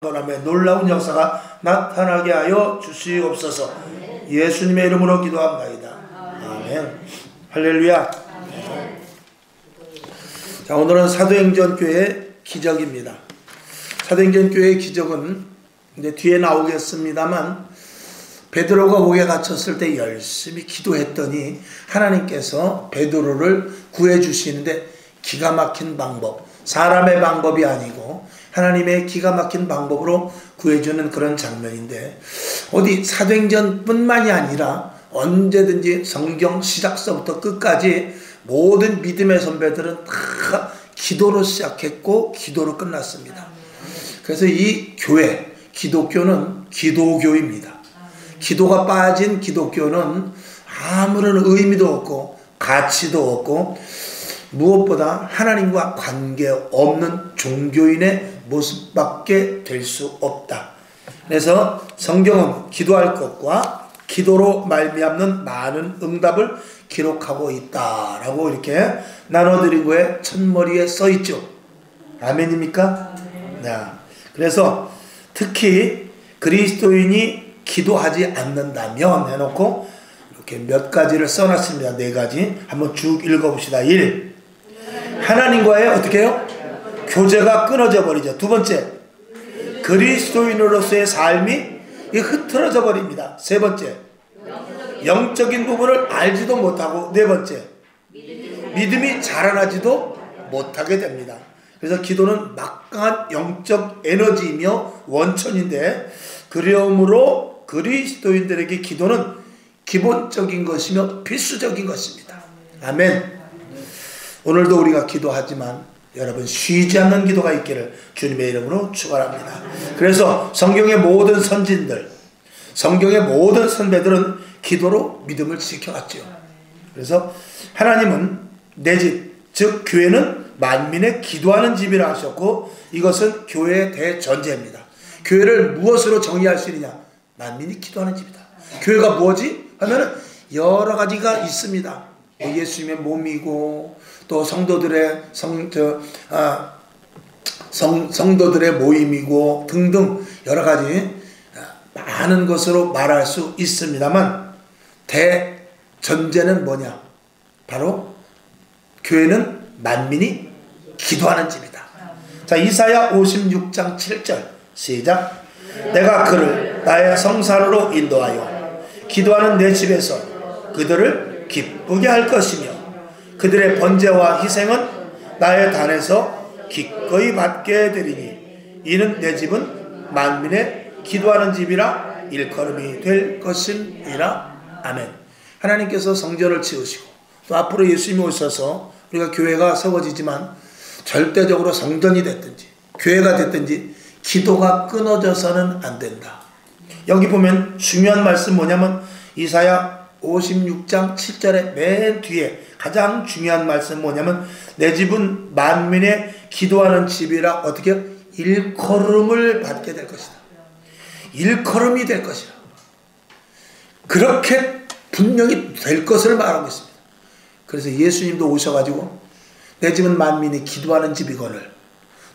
하나님의 놀라운 역사가 나타나게 하여 주시옵소서. 예수님의 이름으로 기도합니다. 아멘. 할렐루야. 자, 오늘은 사도행전 교회의 기적입니다. 사도행전 교회의 기적은 이제 뒤에 나오겠습니다만, 베드로가 옥에 갇혔을 때 열심히 기도했더니 하나님께서 베드로를 구해 주시는데 기가 막힌 방법, 사람의 방법이 아니고 하나님의 기가 막힌 방법으로 구해주는 그런 장면인데, 어디 사도행전뿐만이 아니라 언제든지 성경 시작서부터 끝까지 모든 믿음의 선배들은 다 기도로 시작했고 기도로 끝났습니다. 그래서 이 교회, 기독교는 기도교입니다. 기도가 빠진 기독교는 아무런 의미도 없고 가치도 없고 무엇보다 하나님과 관계없는 종교인의 모습밖에 될 수 없다. 그래서 성경은 기도할 것과 기도로 말미암는 많은 응답을 기록하고 있다라고 이렇게 나눠드린 거에 첫머리에 써있죠. 아멘입니까? 네. 그래서 특히 그리스도인이 기도하지 않는다면 해놓고 이렇게 몇 가지를 써놨습니다. 4가지. 한번 쭉 읽어봅시다. 1. 하나님과의 어떻게 해요? 교제가 끊어져 버리죠. 2번째, 그리스도인으로서의 삶이 흐트러져 버립니다. 3번째, 영적인 부분을 알지도 못하고 4번째, 믿음이 자라나지도 못하게 됩니다. 그래서 기도는 막강한 영적 에너지이며 원천인데, 그러므로 그리스도인들에게 기도는 기본적인 것이며 필수적인 것입니다. 아멘. 오늘도 우리가 기도하지만 여러분 쉬지 않는 기도가 있기를 주님의 이름으로 축원합니다. 그래서 성경의 모든 선진들, 성경의 모든 선배들은 기도로 믿음을 지켜왔죠. 그래서 하나님은 내 집, 즉 교회는 만민의 기도하는 집이라 하셨고, 이것은 교회의 대전제입니다. 교회를 무엇으로 정의할 수 있느냐? 만민이 기도하는 집이다. 교회가 뭐지? 하면은 여러 가지가 있습니다. 예수님의 몸이고, 또 성도들의 성도들의 모임이고 등등 여러 가지 많은 것으로 말할 수 있습니다만, 대전제는 뭐냐? 바로 교회는 만민이 기도하는 집이다. 자, 이사야 56장 7절 시작. 내가 그를 나의 성산으로 인도하여 기도하는 내 집에서 그들을 기쁘게 할 것이며, 그들의 번제와 희생은 나의 단에서 기꺼이 받게 되리니, 이는 내 집은 만민의 기도하는 집이라 일컬음이 될 것임이라. 아멘. 하나님께서 성전을 지으시고 또 앞으로 예수님이 오셔서 우리가 교회가 세워지지만 절대적으로 성전이 됐든지 교회가 됐든지 기도가 끊어져서는 안 된다. 여기 보면 중요한 말씀 뭐냐면 이사야 56장 7절의 맨 뒤에 가장 중요한 말씀 뭐냐면, 내 집은 만민의 기도하는 집이라 어떻게 일컬음을 받게 될 것이다. 일컬음이 될 것이다. 그렇게 분명히 될 것을 말하고 있습니다. 그래서 예수님도 오셔가지고 내 집은 만민이 기도하는 집이거늘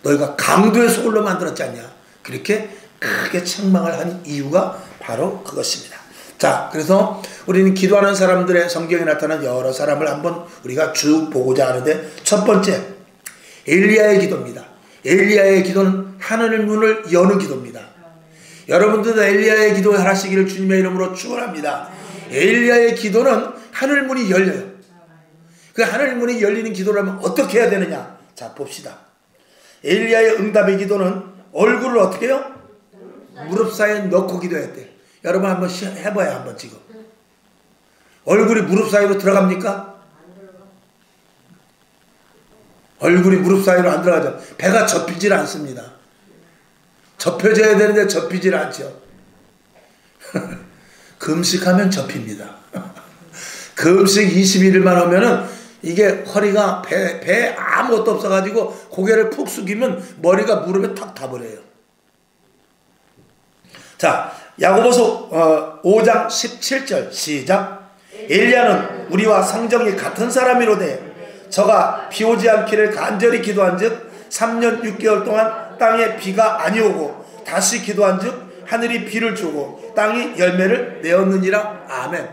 너희가 강도의 소굴로 만들었지 않냐, 그렇게 크게 책망을 한 이유가 바로 그것입니다. 자, 그래서 우리는 기도하는 사람들의 성경에 나타난 여러 사람을 한번 우리가 쭉 보고자 하는데, 첫 번째 엘리야의 기도입니다. 엘리야의 기도는 하늘 문을 여는 기도입니다. 여러분들도 엘리야의 기도 하시기를 주님의 이름으로 축원합니다. 엘리야의 기도는 하늘 문이 열려요. 그 하늘 문이 열리는 기도를 하면 어떻게 해야 되느냐? 자, 봅시다. 엘리야의 응답의 기도는 얼굴을 어떻게 해요? 무릎 사이에 넣고 기도했대요. 여러분 한번 해봐요. 한번 지금 얼굴이 무릎 사이로 들어갑니까? 얼굴이 무릎 사이로 안 들어가죠. 배가 접히질 않습니다. 접혀져야 되는데 접히질 않죠. 금식하면 접힙니다. 금식 21일만 하면은 이게 허리가 배에 아무것도 없어가지고 고개를 푹 숙이면 머리가 무릎에 탁 타버려요. 자, 야고보서 5장 17절 시작. 엘리야는 우리와 성정이 같은 사람이로되 저가 비오지 않기를 간절히 기도한즉 3년 6개월 동안 땅에 비가 아니오고 다시 기도한즉 하늘이 비를 주고 땅이 열매를 내었느니라. 아멘.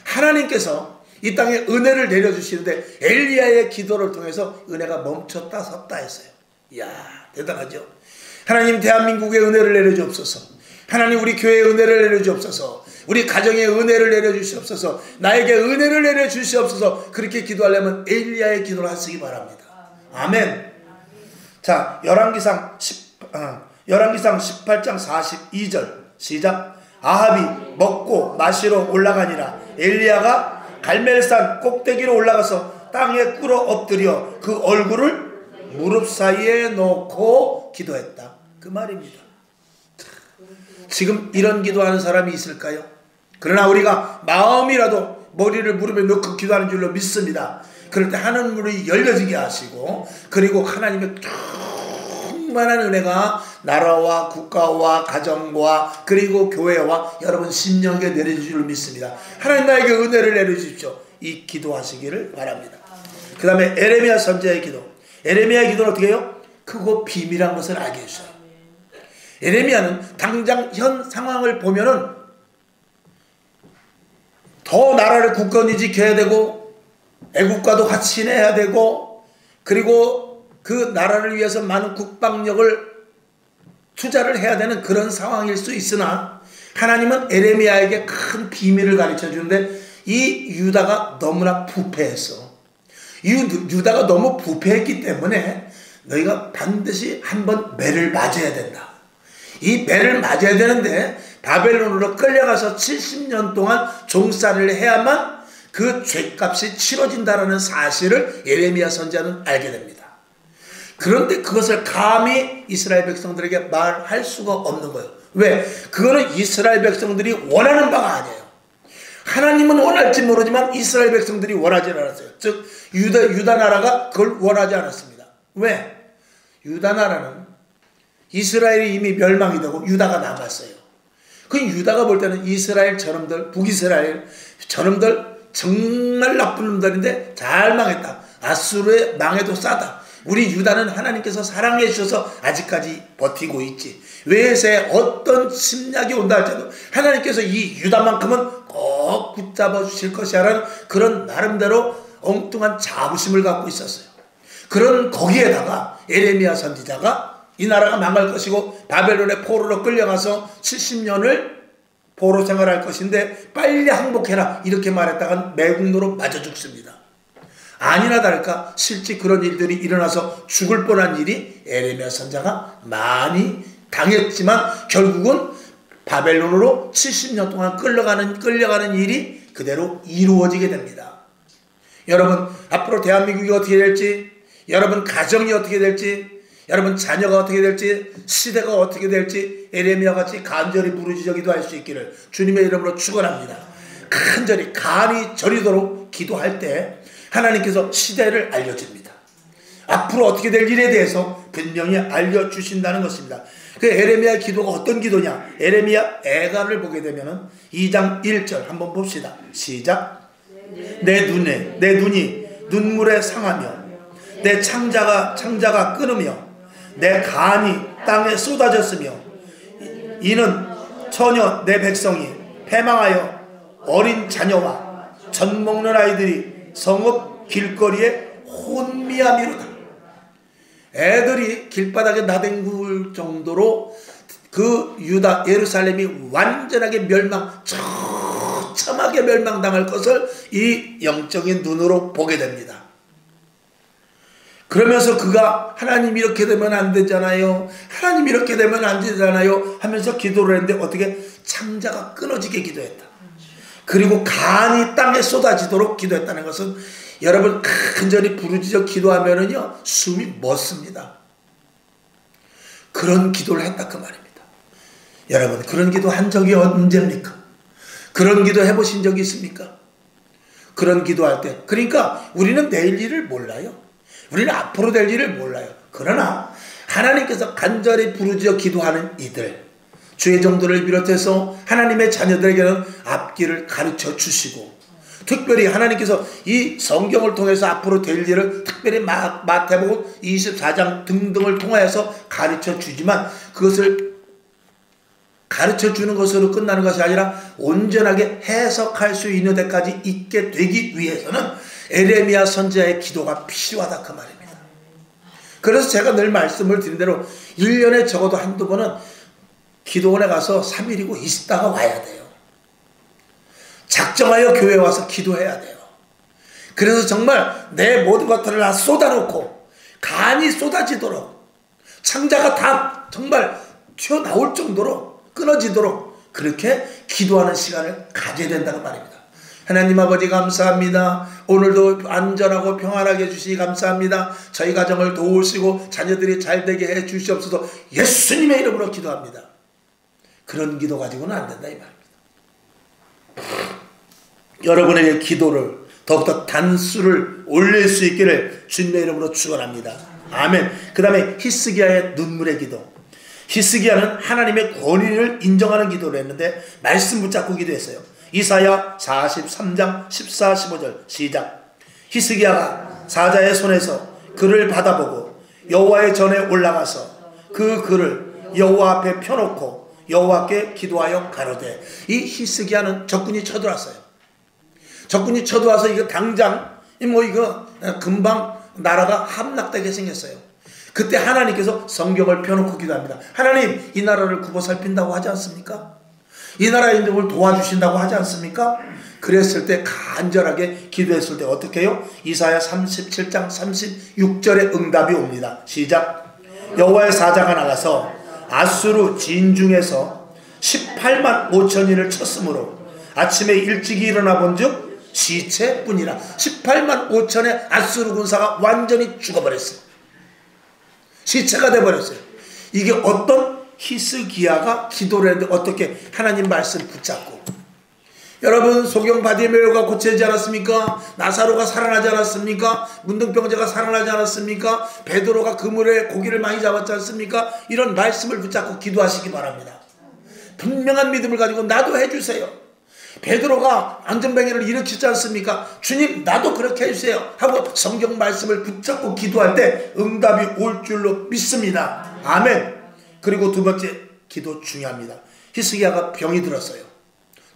하나님께서 이 땅에 은혜를 내려주시는데 엘리야의 기도를 통해서 은혜가 멈췄다 섰다 했어요. 이야, 대단하죠. 하나님, 대한민국에 은혜를 내려주옵소서. 하나님, 우리 교회에 은혜를 내려주옵소서. 우리 가정에 은혜를 내려주시옵소서. 나에게 은혜를 내려주시옵소서. 그렇게 기도하려면 엘리야의 기도를 하시기 바랍니다. 아멘. 자, 열왕기상 18장 42절 시작. 아합이 먹고 마시러 올라가니라. 엘리야가 갈멜산 꼭대기로 올라가서 땅에 꿇어 엎드려 그 얼굴을 무릎 사이에 놓고 기도했다. 그 말입니다. 지금 이런 기도하는 사람이 있을까요? 그러나 우리가 마음이라도 머리를 무릎에 넣고 기도하는 줄로 믿습니다. 그럴 때 하늘문이 열려지게 하시고, 그리고 하나님의 충만한 은혜가 나라와 국가와 가정과 그리고 교회와 여러분 심령에 내려줄 줄 믿습니다. 하나님, 나에게 은혜를 내려주십시오. 이 기도하시기를 바랍니다. 그 다음에 에레미야 선지자의 기도. 에레미야의 기도는 어떻게 해요? 크고 비밀한 것을 알게 해주셔요. 에레미야는 당장 현 상황을 보면은 더 나라를 굳건히 지켜야 되고 애국과도 같이 내야 되고, 그리고 그 나라를 위해서 많은 국방력을 투자를 해야 되는 그런 상황일 수 있으나, 하나님은 에레미야에게 큰 비밀을 가르쳐 주는데, 이 유다가 너무나 부패했어. 유다가 너무 부패했기 때문에 너희가 반드시 한번 매를 맞아야 된다. 이 매를 맞아야 되는데 바벨론으로 끌려가서 70년 동안 종살이를 해야만 그 죄값이 치러진다라는 사실을 예레미야 선지자는 알게 됩니다. 그런데 그것을 감히 이스라엘 백성들에게 말할 수가 없는 거예요. 왜? 그거는 이스라엘 백성들이 원하는 바가 아니에요. 하나님은 원할지 모르지만 이스라엘 백성들이 원하지 않았어요. 즉 유다 나라가 그걸 원하지 않았습니다. 왜? 유다 나라는 이스라엘이 이미 멸망이 되고 유다가 남았어요. 그 유다가 볼 때는 이스라엘 저놈들, 북이스라엘 저놈들 정말 나쁜 놈들인데 잘 망했다. 아수르의 망해도 싸다. 우리 유다는 하나님께서 사랑해 주셔서 아직까지 버티고 있지. 외세에 어떤 침략이 온다 할지라도 하나님께서 이 유다만큼은 꼭 붙잡아 주실 것이라는 그런 나름대로 엉뚱한 자부심을 갖고 있었어요. 그런 거기에다가 에레미야 선지자가 이 나라가 망할 것이고 바벨론의 포로로 끌려가서 70년을 포로 생활할 것인데 빨리 항복해라 이렇게 말했다간 매국노로 맞아 죽습니다. 아니나 다를까 실제 그런 일들이 일어나서 죽을 뻔한 일이 에레미야 선지자가 많이 당했지만 결국은 바벨론으로 70년 동안 끌려가는 일이 그대로 이루어지게 됩니다. 여러분, 앞으로 대한민국이 어떻게 될지, 여러분 가정이 어떻게 될지, 여러분 자녀가 어떻게 될지, 시대가 어떻게 될지 에레미야 같이 간절히 부르짖어 기도할 수 있기를 주님의 이름으로 축원합니다. 간절히 간이 저리도록 기도할 때 하나님께서 시대를 알려줍니다. 앞으로 어떻게 될 일에 대해서 분명히 알려주신다는 것입니다. 그 에레미야의 기도가 어떤 기도냐? 에레미야 애가를 보게 되면은 2장 1절 한번 봅시다. 시작. 내 눈이 눈물에 상하며 내 창자가 끊으며 내 간이 땅에 쏟아졌으며 이는 처녀 내 백성이 패망하여 어린 자녀와 젖 먹는 아이들이 성읍 길거리에 혼미함이로다. 애들이 길바닥에 나뒹굴 정도로 그 유다 예루살렘이 완전하게 처참하게 멸망당할 것을 이 영적인 눈으로 보게 됩니다. 그러면서 그가 하나님 이렇게 되면 안 되잖아요. 하나님 이렇게 되면 안 되잖아요 하면서 기도를 했는데 어떻게 창자가 끊어지게 기도했다. 그리고 간이 땅에 쏟아지도록 기도했다는 것은 여러분 간절히 부르짖어 기도하면은요 숨이 멎습니다. 그런 기도를 했다 그 말입니다. 여러분 그런 기도 한 적이 언제입니까? 그런 기도 해보신 적이 있습니까? 그런 기도할 때 그러니까 우리는 내일 일을 몰라요. 우리는 앞으로 될 일을 몰라요. 그러나 하나님께서 간절히 부르짖어 기도하는 이들 주의 종들을 비롯해서 하나님의 자녀들에게는 앞길을 가르쳐 주시고 특별히 하나님께서 이 성경을 통해서 앞으로 될 일을 특별히 마태복음 24장 등등을 통하여서 가르쳐 주지만 그것을 가르쳐 주는 것으로 끝나는 것이 아니라 온전하게 해석할 수 있는 데까지 있게 되기 위해서는 에레미야 선지자의 기도가 필요하다 그 말입니다. 그래서 제가 늘 말씀을 드린 대로 1년에 적어도 한두 번은 기도원에 가서 3일이고 있다가 와야 돼요. 작정하여 교회에 와서 기도해야 돼요. 그래서 정말 내 모든 것들을 다 쏟아놓고 간이 쏟아지도록 창자가 다 정말 튀어나올 정도로 끊어지도록 그렇게 기도하는 시간을 가져야 된다는 말입니다. 하나님 아버지 감사합니다. 오늘도 안전하고 평안하게 해주시기 감사합니다. 저희 가정을 도우시고 자녀들이 잘되게 해 주시옵소서. 예수님의 이름으로 기도합니다. 그런 기도 가지고는 안 된다 이 말입니다. 여러분에게 기도를 더욱더 단수를 올릴 수 있기를 주님의 이름으로 축원합니다. 아멘. 그 다음에 히스기야의 눈물의 기도. 히스기야는 하나님의 권위를 인정하는 기도를 했는데 말씀 붙잡고 기도했어요. 이사야 43장 14, 15절 시작. 히스기야가 사자의 손에서 글을 받아보고 여호와의 전에 올라가서 그 글을 여호와 앞에 펴놓고 여호와께 기도하여 가로되. 이 히스기야는 적군이 쳐들어왔어요. 적군이 쳐들어와서 이거 당장 이거 금방 나라가 함락되게 생겼어요. 그때 하나님께서 성경을 펴놓고 기도합니다. 하나님 이 나라를 굽어 살핀다고 하지 않습니까? 이 나라의 인종을 도와주신다고 하지 않습니까? 그랬을 때 간절하게 기도했을 때 어떻게 해요? 이사야 37장 36절의 응답이 옵니다. 시작. 여호와의 사자가 나가서 아수르 진중에서 18만 5천인을 쳤으므로 아침에 일찍이 일어나 본즉 시체뿐이라. 18만 5천의 아수르 군사가 완전히 죽어버렸어요. 시체가 돼버렸어요. 이게 어떤 히스기야가 기도를 했는데 어떻게 하나님 말씀 붙잡고. 여러분 소경 바디메오가 고쳐지지 않았습니까? 나사로가 살아나지 않았습니까? 문둥병자가 살아나지 않았습니까? 베드로가 그물에 고기를 많이 잡았지 않습니까? 이런 말씀을 붙잡고 기도하시기 바랍니다. 분명한 믿음을 가지고 나도 해주세요. 베드로가 안전뱅이를 일으키지 않습니까? 주님 나도 그렇게 해주세요 하고 성경 말씀을 붙잡고 기도할 때 응답이 올 줄로 믿습니다. 아멘. 그리고 두 번째 기도 중요합니다. 히스기야가 병이 들었어요.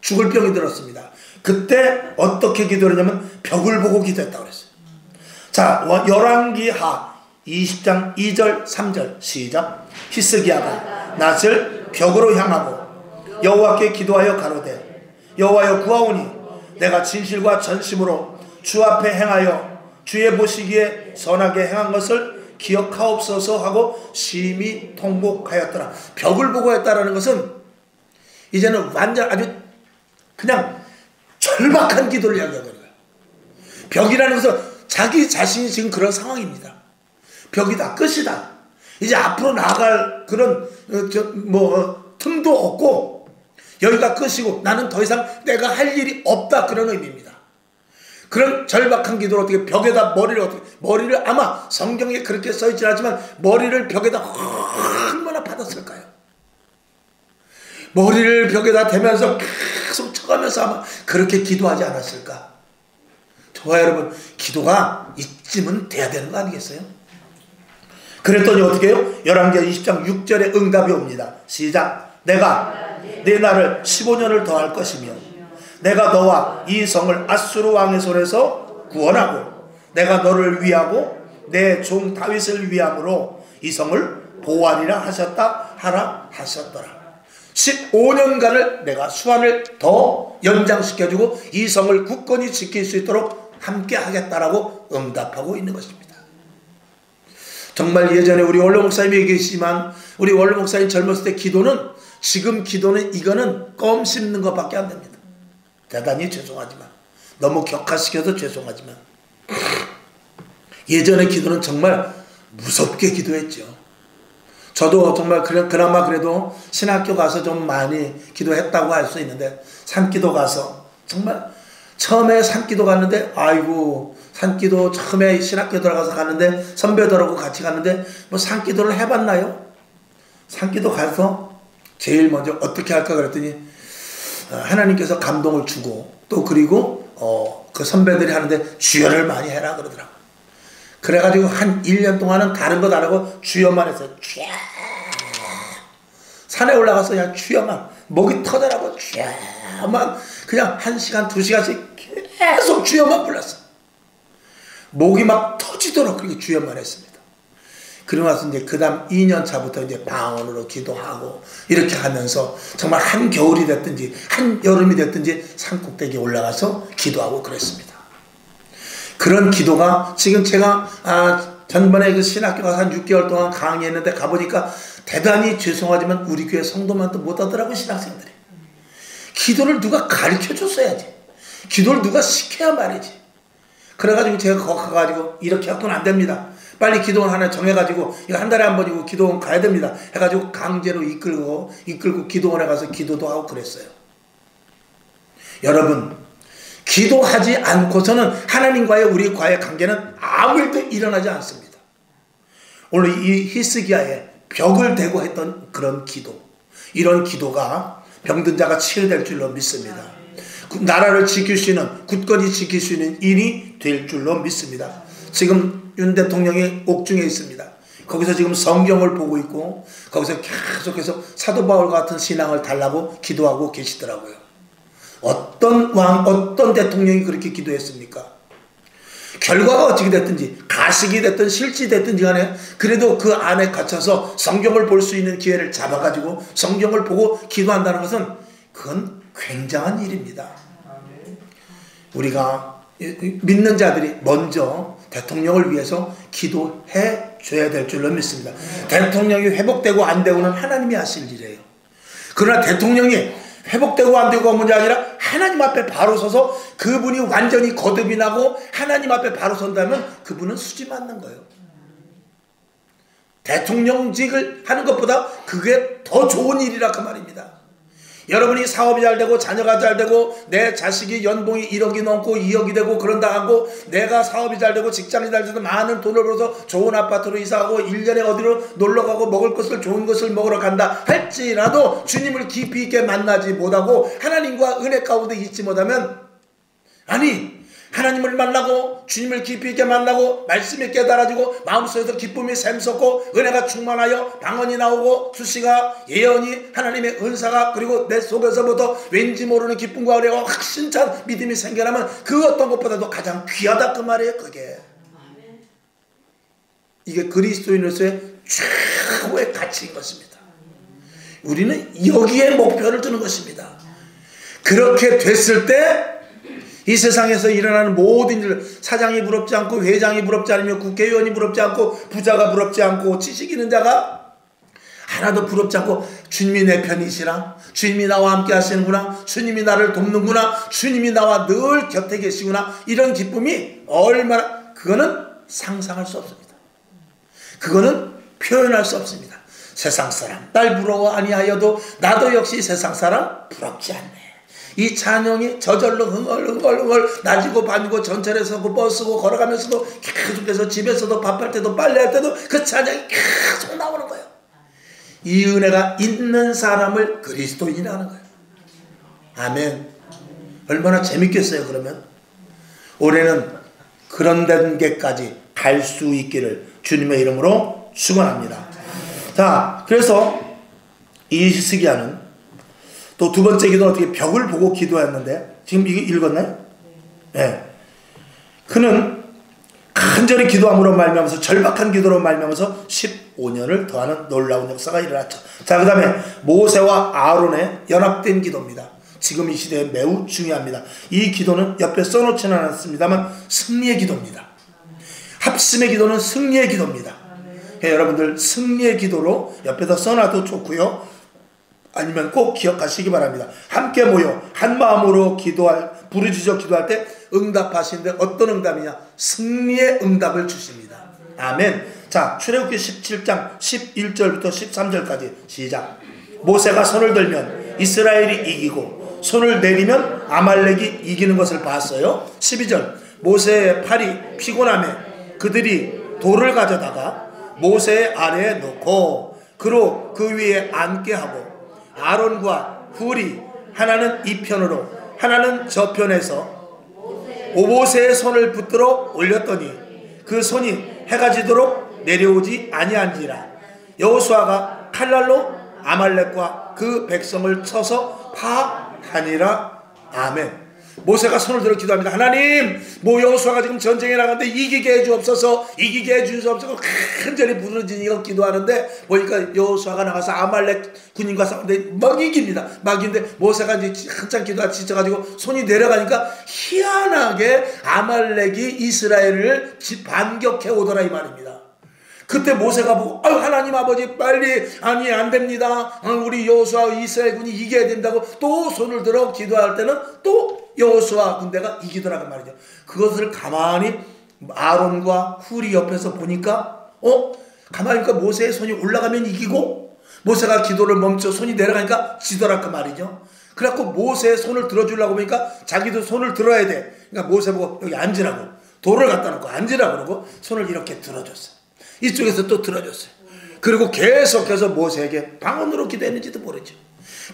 죽을 병이 들었습니다. 그때 어떻게 기도했냐면 벽을 보고 기도했다고 그랬어요. 자, 열왕기하 20장 2절 3절 시작. 히스기야가 낯을 벽으로 향하고 여호와께 기도하여 가로되 여호와여 구하오니 내가 진실과 전심으로 주 앞에 행하여 주의 보시기에 선하게 행한 것을 기억하옵소서 하고 심히 통곡하였더라. 벽을 보고 했다라는 것은 이제는 완전 아주 그냥 절박한 기도를 이야기하는 거예요. 벽이라는 것은 자기 자신이 지금 그런 상황입니다. 벽이다, 끝이다. 이제 앞으로 나아갈 그런 틈도 없고 여기가 끝이고 나는 더 이상 내가 할 일이 없다, 그런 의미입니다. 그런 절박한 기도를 어떻게 벽에다 머리를 아마 성경에 그렇게 써있지 않지만 머리를 벽에다 얼마나 받았을까요? 머리를 벽에다 대면서 계속 쳐가면서 아마 그렇게 기도하지 않았을까? 저와 여러분 기도가 이쯤은 돼야 되는 거 아니겠어요? 그랬더니 어떻게 해요? 열왕기하 20장 6절에 응답이 옵니다. 시작. 내가 내 날을 15년을 더할 것이며 내가 너와 이 성을 아수르 왕의 손에서 구원하고 내가 너를 위하고 내 종 다윗을 위함으로 이 성을 보호하리라 하라 하셨더라. 15년간을 내가 수완을 더 연장시켜주고 이 성을 굳건히 지킬 수 있도록 함께 하겠다라고 응답하고 있는 것입니다. 정말 예전에 우리 원로 목사님이 얘기했지만 우리 원로 목사님 젊었을 때 기도는 지금 기도는 이거는 껌 씹는 것밖에 안 됩니다. 대단히 죄송하지만 너무 격화시켜서 죄송하지만 예전의 기도는 정말 무섭게 기도했죠. 저도 정말 그나마 그래도 신학교 가서 좀 많이 기도했다고 할 수 있는데 산기도 가서 정말 처음에 산기도 갔는데 아이고 산기도 처음에 신학교 들어가서 갔는데 선배들하고 같이 갔는데 뭐 산기도를 해봤나요? 산기도 가서 제일 먼저 어떻게 할까 그랬더니 하나님께서 감동을 주고 또 그리고 그 선배들이 하는데 주여를 많이 해라 그러더라고. 그래가지고 한 1년 동안은 다른 것 안 하고 주여만 했어요. 산에 올라가서 그냥 주여만, 목이 터져라고 주여만, 그냥 1시간 2시간씩 계속 주여만 불렀어. 목이 막 터지도록 그렇게 주여만 했습니다. 그러고 나서 이제 그 다음 2년 차부터 이제 방언으로 기도하고 이렇게 하면서 정말 한겨울이 됐든지 한여름이 됐든지 산꼭대기에 올라가서 기도하고 그랬습니다. 그런 기도가 지금 제가 전번에 그 신학교 가서 한 6개월 동안 강의했는데 가보니까 대단히 죄송하지만 우리 교회 성도만도 못하더라고요. 신학생들이. 기도를 누가 가르쳐 줬어야지. 기도를 누가 시켜야 말이지. 그래가지고 제가 거기 가가지고 이렇게 갖고는 안 됩니다. 빨리 기도원 하나 정해가지고 이거 한 달에 한 번이고 기도원 가야 됩니다. 해가지고 강제로 이끌고 기도원에 가서 기도도 하고 그랬어요. 여러분, 기도하지 않고서는 하나님과의 우리과의 관계는 아무 일도 일어나지 않습니다. 오늘 이 히스기야의 벽을 대고 했던 그런 기도, 이런 기도가 병든 자가 치유될 줄로 믿습니다. 나라를 지킬 수 있는, 굳건히 지킬 수 있는 인이 될 줄로 믿습니다. 지금 윤 대통령이 옥중에 있습니다. 거기서 지금 성경을 보고 있고 거기서 계속해서 사도 바울 같은 신앙을 달라고 기도하고 계시더라고요. 어떤 왕, 어떤 대통령이 그렇게 기도했습니까? 결과가 어떻게 됐든지, 가식이 됐든 실지 됐든지 간에 그래도 그 안에 갇혀서 성경을 볼 수 있는 기회를 잡아가지고 성경을 보고 기도한다는 것은 그건 굉장한 일입니다. 우리가 믿는 자들이 먼저 대통령을 위해서 기도해 줘야 될 줄로 믿습니다. 대통령이 회복되고 안 되고는 하나님이 하실 일이에요. 그러나 대통령이 회복되고 안 되고가 문제 아니라 하나님 앞에 바로 서서 그분이 완전히 거듭이 나고 하나님 앞에 바로 선다면 그분은 수지 맞는 거예요. 대통령직을 하는 것보다 그게 더 좋은 일이라 그 말입니다. 여러분이 사업이 잘 되고 자녀가 잘 되고 내 자식이 연봉이 1억이 넘고 2억이 되고 그런다 하고 내가 사업이 잘 되고 직장이 잘 돼서 많은 돈을 벌어서 좋은 아파트로 이사하고 1년에 어디로 놀러가고 먹을 것을 좋은 것을 먹으러 간다 할지라도 주님을 깊이 있게 만나지 못하고 하나님과 은혜 가운데 있지 못하면, 아니 하나님을 만나고 주님을 깊이 있게 만나고 말씀이 깨달아지고 마음속에서 기쁨이 샘솟고 은혜가 충만하여 방언이 나오고 수시가 예언이 하나님의 은사가 그리고 내 속에서부터 왠지 모르는 기쁨과 은혜가 확신찬 믿음이 생겨나면 그 어떤 것보다도 가장 귀하다 그 말이에요. 그게 이게 그리스도인으로서의 최고의 가치인 것입니다. 우리는 여기에 목표를 두는 것입니다. 그렇게 됐을 때 이 세상에서 일어나는 모든 일, 사장이 부럽지 않고 회장이 부럽지 않으며 국회의원이 부럽지 않고 부자가 부럽지 않고 지식 있는 자가 하나도 부럽지 않고 주님이 내 편이시라, 주님이 나와 함께 하시는구나, 주님이 나를 돕는구나, 주님이 나와 늘 곁에 계시구나, 이런 기쁨이 얼마나, 그거는 상상할 수 없습니다. 그거는 표현할 수 없습니다. 세상 사람 날 부러워 아니하여도 나도 역시 세상 사람 부럽지 않네. 이 찬양이 저절로 흥얼흥얼 나지고 밤이고 전철에서도 버스고 걸어가면서도 계속해서 집에서도 밥할 때도 빨래할 때도 그 찬양이 계속 나오는 거예요. 이 은혜가 있는 사람을 그리스도인이라는 거예요. 아멘. 얼마나 재밌겠어요. 그러면 올해는 그런 단계까지 갈 수 있기를 주님의 이름으로 축원합니다. 자, 그래서 이 히스기야는 또 두 번째 기도는 어떻게 벽을 보고 기도했는데, 지금 이게 읽었나요? 네. 그는 간절히 기도함으로 말미암아서, 절박한 기도로 말미암아서 15년을 더하는 놀라운 역사가 일어났죠. 자, 그 다음에 모세와 아론의 연합된 기도입니다. 지금 이 시대에 매우 중요합니다. 이 기도는 옆에 써놓지는 않았습니다만 승리의 기도입니다. 합심의 기도는 승리의 기도입니다. 여러분들 승리의 기도로 옆에다 써놔도 좋고요. 아니면 꼭 기억하시기 바랍니다. 함께 모여 한 마음으로 부르짖어 기도할 때 응답하시는데 어떤 응답이냐? 승리의 응답을 주십니다. 아멘. 자, 출애굽기 17장 11절부터 13절까지 시작. 모세가 손을 들면 이스라엘이 이기고 손을 내리면 아말렉이 이기는 것을 봤어요. 12절. 모세의 팔이 피곤하며 그들이 돌을 가져다가 모세의 아래에 놓고 그로 그 위에 앉게 하고 아론과 훌이 하나는 이 편으로 하나는 저 편에서 모세의 손을 붙들어 올렸더니 그 손이 해가 지도록 내려오지 아니한지라. 여호수아가 칼날로 아말렉과 그 백성을 쳐서 파하니라. 아멘. 모세가 손을 들어 기도합니다. 하나님, 여호수아가 지금 전쟁에 나가는데 이기게 해주옵소서, 이기게 해주옵소서. 간절히 부르짖어 기도하는데 보니까 여호수아가 나가서 아말렉 군인과 싸우는데 막 이깁니다. 막 이기는데 모세가 이제 한참 기도가 지쳐가지고 손이 내려가니까 희한하게 아말렉이 이스라엘을 반격해 오더라 이 말입니다. 그때 모세가 보고 하나님 아버지 빨리 아니 안됩니다. 우리 여호수아 이스라엘 군이 이겨야 된다고 또 손을 들어 기도할 때는 또 여호수아 군대가 이기더라고 말이죠. 그것을 가만히 아론과 훌이 옆에서 보니까 가만히 보니까 모세의 손이 올라가면 이기고 모세가 기도를 멈춰 손이 내려가니까 지더라 그 말이죠. 그래갖고 모세의 손을 들어주려고 보니까 자기도 손을 들어야 돼. 그러니까 모세 보고 여기 앉으라고 돌을 갖다 놓고 앉으라고 그러고 손을 이렇게 들어줬어요. 이쪽에서 또 들어줬어요. 그리고 계속해서 모세에게 방언으로 기도했는지도 모르죠.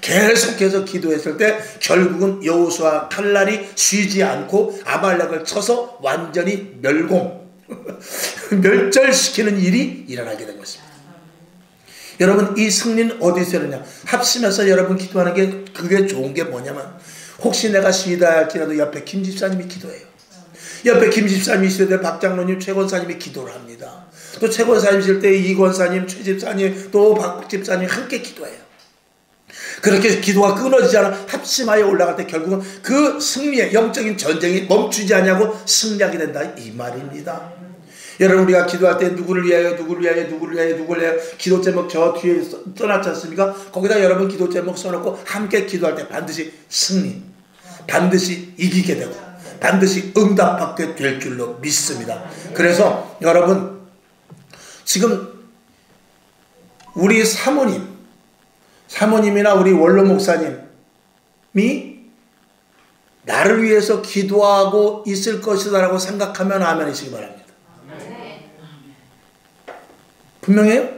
계속해서 기도했을 때 결국은 여호수아 칼날이 쉬지 않고 아말렉을 쳐서 완전히 멸절시키는 일이 일어나게 된 것입니다. 여러분, 이 승리는 어디서 일어나냐? 합심해서 여러분 기도하는 게 그게 좋은 게 뭐냐면 혹시 내가 시위다할지라도 옆에 김 집사님이 기도해요. 옆에 김 집사님이 있을 때 박 장로님, 최 권사님이 기도를 합니다. 또 최 권사님 있을 때 이 권사님, 최 집사님, 또 박 집사님 함께 기도해요. 그렇게 기도가 끊어지지 않아 합심하여 올라갈 때 결국은 그 승리의 영적인 전쟁이 멈추지 않냐고 승리하게 된다 이 말입니다. 여러분, 우리가 기도할 때 누구를 위하여 기도 제목 저 뒤에 써놨지 않습니까? 거기다 여러분 기도 제목 써놓고 함께 기도할 때 반드시 승리, 반드시 이기게 되고 반드시 응답받게 될 줄로 믿습니다. 그래서 여러분, 지금 우리 사모님이나 우리 원로 목사님이 나를 위해서 기도하고 있을 것이다 라고 생각하면 아멘이시기 바랍니다. 분명해요?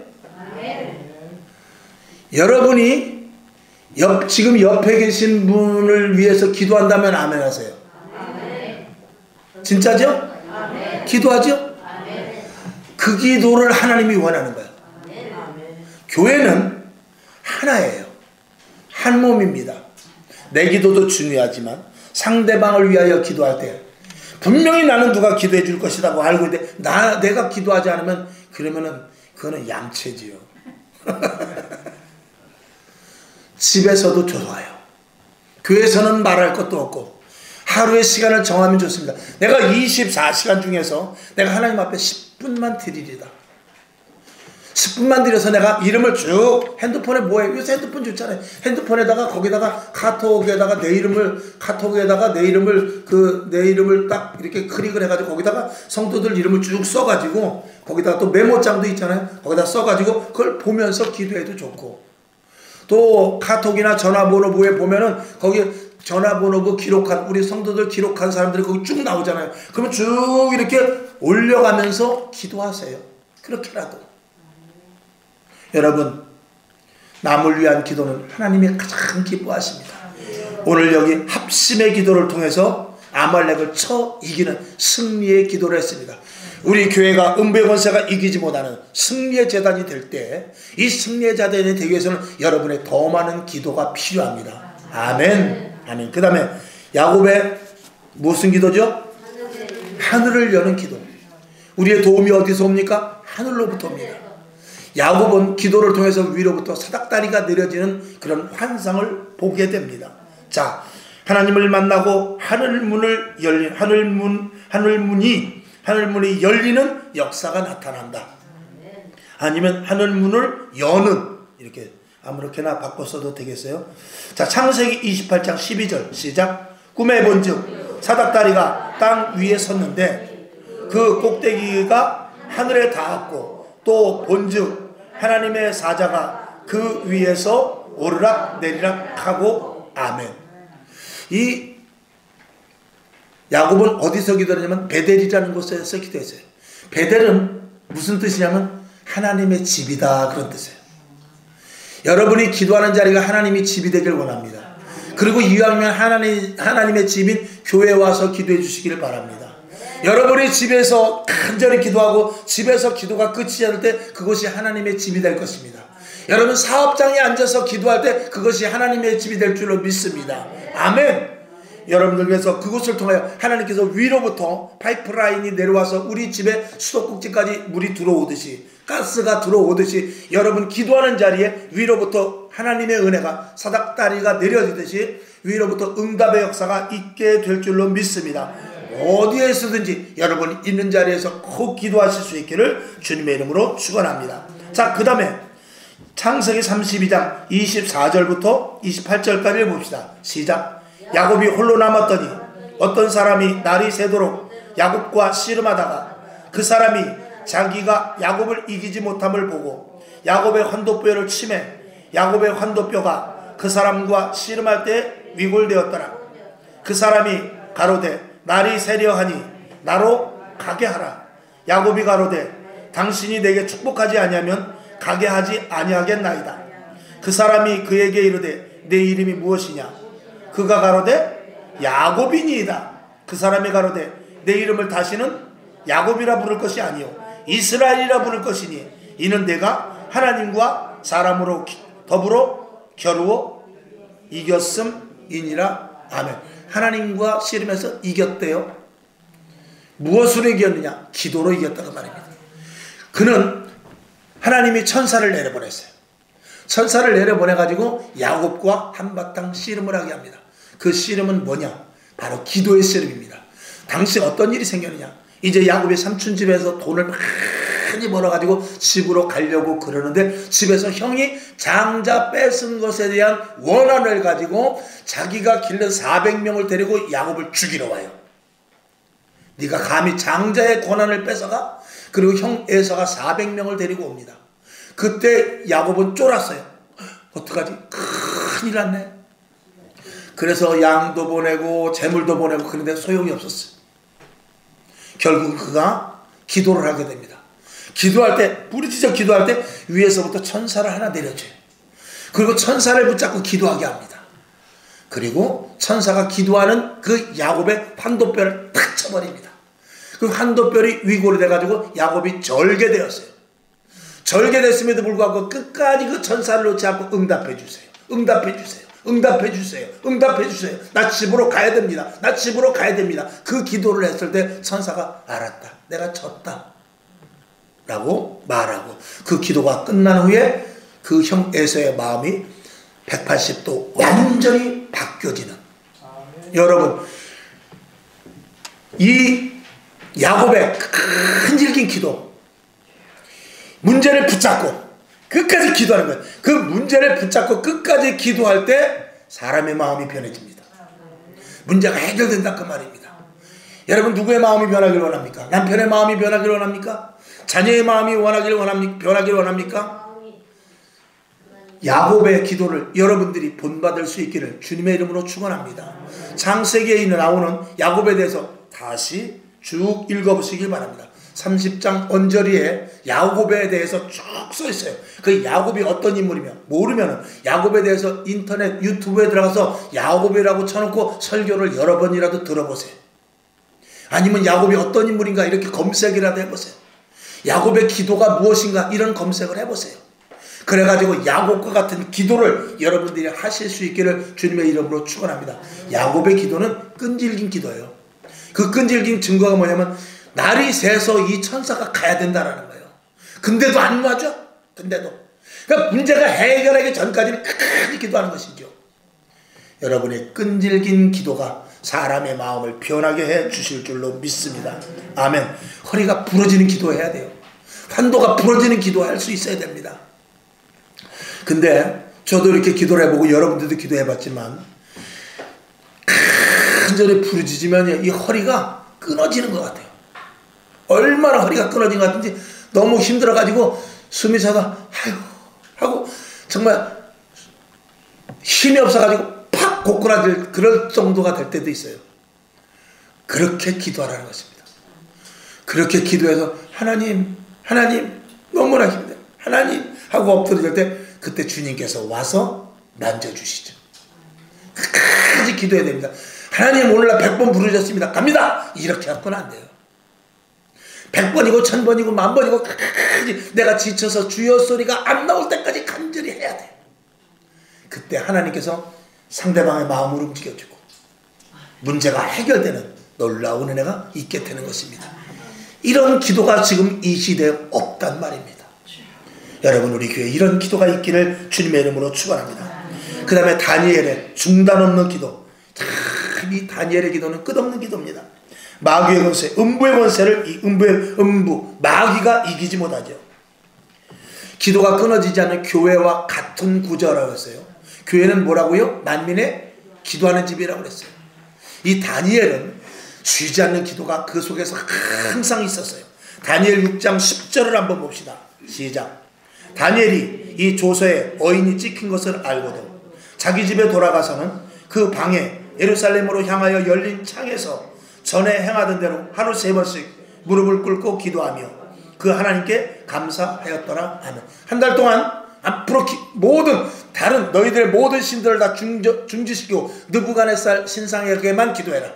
여러분이 지금 옆에 계신 분을 위해서 기도한다면 아멘 하세요. 진짜죠? 기도하죠? 그 기도를 하나님이 원하는 거예요. 교회는 하나예요. 한 몸입니다. 내 기도도 중요하지만 상대방을 위하여 기도할 때 분명히 나는 누가 기도해 줄 것이라고 알고 있는데 내가 기도하지 않으면 그거는 양체지요. 집에서도 좋아요. 교회에서는 말할 것도 없고 하루의 시간을 정하면 좋습니다. 내가 24시간 중에서 내가 하나님 앞에 10분만 드리리다. 10분만 들여서 내가 이름을 쭉 핸드폰에 뭐해? 요새 핸드폰 좋잖아요. 핸드폰에다가 거기다가 카톡에다가 내 이름을 딱 이렇게 클릭을 해가지고 거기다가 성도들 이름을 쭉 써가지고 거기다가 또 메모장도 있잖아요. 거기다 써가지고 그걸 보면서 기도해도 좋고 또 카톡이나 전화번호부에 보면은 거기 전화번호부 기록한 우리 성도들 기록한 사람들이 거기 쭉 나오잖아요. 그러면 쭉 이렇게 올려가면서 기도하세요. 그렇게라도. 여러분, 남을 위한 기도는 하나님이 가장 기뻐하십니다. 오늘 여기 합심의 기도를 통해서 아말렉을 쳐 이기는 승리의 기도를 했습니다. 우리 교회가 은배권세가 이기지 못하는 승리의 재단이 될 때 이 승리의 재단이 되기 위해서는 여러분의 더 많은 기도가 필요합니다. 아멘. 아멘. 그 다음에 야곱의 무슨 기도죠? 하늘을 여는 기도. 우리의 도움이 어디서 옵니까? 하늘로부터 옵니다. 야곱은 기도를 통해서 위로부터 사닥다리가 내려지는 그런 환상을 보게 됩니다. 자, 하나님을 만나고 하늘문이 열리는 역사가 나타난다. 아니면 하늘문을 여는, 이렇게 아무렇게나 바꿔 써도 되겠어요. 자, 창세기 28장 12절 시작. 꿈에 본즉 사닥다리가 땅 위에 섰는데 그 꼭대기가 하늘에 닿았고 또 본즉 하나님의 사자가 그 위에서 오르락 내리락 하고 아멘. 이 야곱은 어디서 기도했냐면 베델이라는 곳에서 기도했어요. 베델은 무슨 뜻이냐면 하나님의 집이다, 그런 뜻이에요. 여러분이 기도하는 자리가 하나님의 집이 되길 원합니다. 그리고 이왕이면 하나님의 집인 교회에 와서 기도해 주시기를 바랍니다. 여러분이 집에서 간절히 기도하고 집에서 기도가 끝이 않을 때 그것이 하나님의 집이 될 것입니다. 여러분 사업장에 앉아서 기도할 때 그것이 하나님의 집이 될 줄로 믿습니다. 아멘. 여러분들 위해서 그것을 통하여 하나님께서 위로부터 파이프라인이 내려와서 우리 집에 수도꼭지까지 물이 들어오듯이 가스가 들어오듯이 여러분 기도하는 자리에 위로부터 하나님의 은혜가 사닥다리가 내려지듯이 위로부터 응답의 역사가 있게 될 줄로 믿습니다. 어디에 서든지 여러분 있는 자리에서 꼭 기도하실 수 있기를 주님의 이름으로 축원합니다. 자, 그 다음에 창세기 32장 24절부터 28절까지 봅시다. 시작. 야곱이 홀로 남았더니 어떤 사람이 날이 새도록 야곱과 씨름하다가 그 사람이 자기가 야곱을 이기지 못함을 보고 야곱의 환도뼈를 치매 야곱의 환도뼈가 그 사람과 씨름할 때 위골되었더라. 그 사람이 가로되 날이 새려 하니 나로 가게 하라. 야곱이 가로되 당신이 내게 축복하지 아니하면 가게 하지 아니하겠나이다. 그 사람이 그에게 이르되 내 이름이 무엇이냐. 그가 가로되 야곱이니이다. 그 사람이 가로되 내 이름을 다시는 야곱이라 부를 것이 아니요 이스라엘이라 부를 것이니 이는 내가 하나님과 사람으로 더불어 겨루어 이겼음이니라. 아멘. 하나님과 씨름해서 이겼대요. 무엇으로 이겼느냐? 기도로 이겼다고 말입니다. 그는 하나님이 천사를 내려보냈어요. 천사를 내려보내가지고 야곱과 한바탕 씨름을 하게 합니다. 그 씨름은 뭐냐? 바로 기도의 씨름입니다. 당시 어떤 일이 생겼느냐? 이제 야곱이 삼촌 집에서 돈을 많이 벌어가지고 집으로 가려고 그러는데 집에서 형이 장자 뺏은 것에 대한 원한을 가지고 자기가 길른 400명을 데리고 야곱을 죽이러 와요. 네가 감히 장자의 권한을 뺏어가? 그리고 형 에서가 400명을 데리고 옵니다. 그때 야곱은 쫄았어요. 어떡하지? 큰일 났네. 그래서 양도 보내고 재물도 보내고 그런데 소용이 없었어요. 결국 그가 기도를 하게 됩니다. 기도할 때 부르짖어 기도할 때 위에서부터 천사를 하나 내려줘요. 그리고 천사를 붙잡고 기도하게 합니다. 그리고 천사가 기도하는 그 야곱의 환도뼈를 탁 쳐버립니다. 그 환도뼈이 위골이 돼가지고 야곱이 절개되었어요. 절개됐음에도 불구하고 끝까지 그 천사를 놓지 않고 응답해 주세요. 응답해 주세요. 응답해 주세요. 응답해 주세요. 나 집으로 가야 됩니다. 나 집으로 가야 됩니다. 그 기도를 했을 때 천사가 알았다. 내가 졌다. 라고 말하고 그 기도가 끝난 후에 그 형 에서의 마음이 180도 완전히 바뀌어지는. 여러분 이 야곱의 끈질긴 기도 문제를 붙잡고 끝까지 기도하는 거예요. 그 문제를 붙잡고 끝까지 기도할 때 사람의 마음이 변해집니다. 문제가 해결된다 그 말입니다. 여러분 누구의 마음이 변하기를 원합니까? 남편의 마음이 변하기를 원합니까? 자녀의 마음이 변하기를 원합니까? 야곱의 기도를 여러분들이 본받을 수 있기를 주님의 이름으로 축원합니다. 창세기에 나오는 야곱에 대해서 다시 쭉 읽어보시길 바랍니다. 30장 언저리에 야곱에 대해서 쭉 써 있어요. 그 야곱이 어떤 인물이며 모르면 야곱에 대해서 인터넷 유튜브에 들어가서 야곱이라고 쳐놓고 설교를 여러 번이라도 들어보세요. 아니면 야곱이 어떤 인물인가 이렇게 검색이라도 해보세요. 야곱의 기도가 무엇인가 이런 검색을 해보세요. 그래가지고 야곱과 같은 기도를 여러분들이 하실 수 있기를 주님의 이름으로 축원합니다. 야곱의 기도는 끈질긴 기도예요. 그 끈질긴 증거가 뭐냐면 날이 새서 이 천사가 가야 된다라는 거예요. 근데도 안 놔줘. 근데도. 그러니까 문제가 해결하기 전까지는 끝까지 기도하는 것이죠. 여러분의 끈질긴 기도가 사람의 마음을 변하게 해 주실 줄로 믿습니다. 아멘. 허리가 부러지는 기도해야 돼요. 환도가 부러지는 기도할 수 있어야 됩니다. 근데 저도 이렇게 기도를 해보고 여러분들도 기도해봤지만 간절히 부르짖으면 이 허리가 끊어지는 것 같아요. 얼마나 허리가 끊어진 것 같은지 너무 힘들어가지고 숨이 차다 아유 하고 정말 힘이 없어가지고 팍 고꾸라질 그럴 정도가 될 때도 있어요. 그렇게 기도하라는 것입니다. 그렇게 기도해서 하나님 너무나 힘들어요. 하나님 하고 엎드려질 때 그때 주님께서 와서 만져주시죠. 끝까지 기도해야 됩니다. 하나님 오늘 나 100번 부르셨습니다. 갑니다. 이렇게 하고는 안 돼요. 100번이고 1000번이고 10,000번이고 내가 지쳐서 주여 소리가 안 나올 때까지 간절히 해야 돼. 그때 하나님께서 상대방의 마음을 움직여주고 문제가 해결되는 놀라운 은혜가 있게 되는 것입니다. 이런 기도가 지금 이 시대에 없단 말입니다. 여러분, 우리 교회에 이런 기도가 있기를 주님의 이름으로 축원합니다. 그 다음에 다니엘의 중단 없는 기도. 참 이 다니엘의 기도는 끝없는 기도입니다. 마귀의 권세, 음부의 권세를 이 음부 마귀가 이기지 못하죠. 기도가 끊어지지 않는 교회와 같은 구조라고 했어요. 교회는 뭐라고요? 만민의 기도하는 집이라고 그랬어요. 이 다니엘은 쉬지 않는 기도가 그 속에서 항상 있었어요. 다니엘 6장 10절을 한번 봅시다. 시작. 다니엘이 이 조서에 어인이 찍힌 것을 알고도 자기 집에 돌아가서는 그 방에 예루살렘으로 향하여 열린 창에서 전에 행하던 대로 하루 3번씩 무릎을 꿇고 기도하며 그 하나님께 감사하였더라 하면, 한 달 동안 앞으로 모든 다른 너희들의 모든 신들을 다 중지시키고 느부갓네살 신상에게만 기도해라,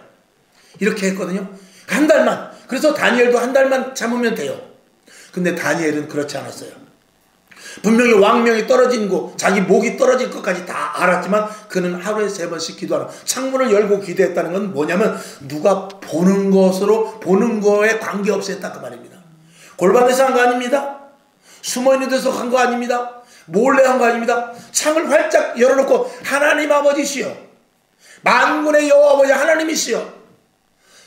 이렇게 했거든요. 한 달만. 그래서 다니엘도 한 달만 참으면 돼요. 근데 다니엘은 그렇지 않았어요. 분명히 왕명이 떨어진 곳, 자기 목이 떨어질 것까지 다 알았지만 그는 하루에 3번씩 기도하는, 창문을 열고 기도했다는 건 뭐냐면 누가 보는 것으로, 보는 거에 관계없이 했다 그 말입니다. 골반에서 한 거 아닙니다. 숨어있는 데서 한 거 아닙니다. 몰래 한 거 아닙니다. 창을 활짝 열어놓고 하나님 아버지시여, 만군의 여호와 아버지 하나님이시여,